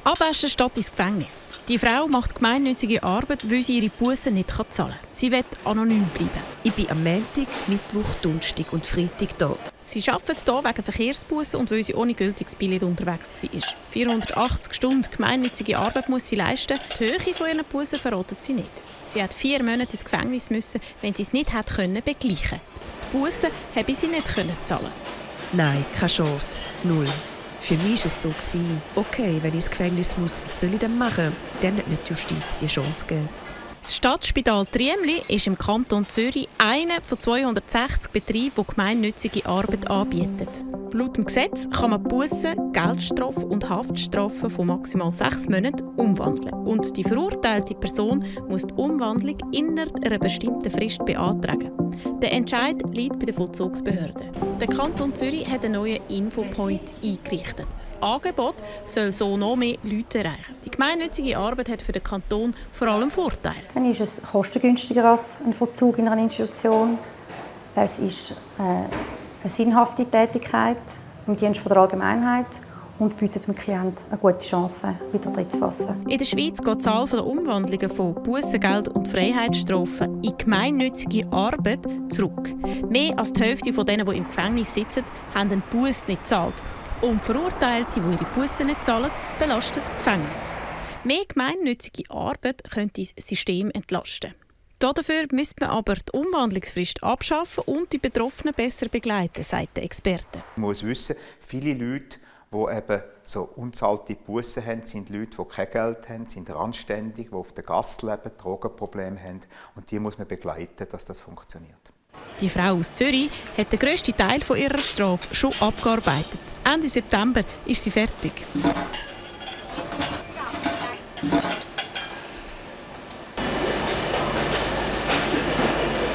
Abwaschen statt ins Gefängnis. Die Frau macht gemeinnützige Arbeit, weil sie ihre Bussen nicht zahlen kann. Sie will anonym bleiben. Ich bin am Montag, Mittwoch, Donnerstag und Freitag da. Sie arbeitet hier wegen Verkehrsbussen und weil sie ohne gültiges Billett unterwegs war. 480 Stunden gemeinnützige Arbeit muss sie leisten. Die Höhe von ihren Bussen verratet sie nicht. Sie hat 4 Monate ins Gefängnis müssen, wenn sie es nicht hat können begleichen. Die Bussen habe sie nicht können zahlen. Nein, keine Chance. 0. Für mich war es so. Okay, wenn ich ins Gefängnis muss, was soll ich denn machen? Dann hat mir die Justiz die Chance gegeben. Das Stadtspital Triemli ist im Kanton Zürich einer von 260 Betrieben, die gemeinnützige Arbeit anbieten. Laut dem Gesetz kann man Bussen, Geldstrafen und Haftstrafen von maximal 6 Monaten umwandeln. Und die verurteilte Person muss die Umwandlung innerhalb einer bestimmten Frist beantragen. Der Entscheid liegt bei der Vollzugsbehörde. Der Kanton Zürich hat einen neuen Infopoint eingerichtet. Das Angebot soll so noch mehr Leute erreichen. Die gemeinnützige Arbeit hat für den Kanton vor allem Vorteile. Dann ist es kostengünstiger als ein Vollzug in einer Institution. Es ist eine sinnhafte Tätigkeit im Dienst der Allgemeinheit und bietet dem Klienten eine gute Chance, wieder Tritt zu fassen. In der Schweiz geht die Zahl der Umwandlungen von Bussengeld und Freiheitsstrafen in gemeinnützige Arbeit zurück. Mehr als die Hälfte von denen, die im Gefängnis sitzen, haben den Buss nicht gezahlt. Und Verurteilte, die ihre Bussen nicht zahlen, belastet das Gefängnis. Mehr gemeinnützige Arbeit könnte das System entlasten. Dafür müsste man aber die Umwandlungsfrist abschaffen und die Betroffenen besser begleiten, sagt der Experte. Man muss wissen, viele Leute, die eben so unzahlte Bussen haben, sind Leute, die kein Geld haben, sind randständig, die auf der Gasse leben, Drogenprobleme haben. Und die muss man begleiten, dass das funktioniert. Die Frau aus Zürich hat den grössten Teil ihrer Strafe schon abgearbeitet. Ende September ist sie fertig.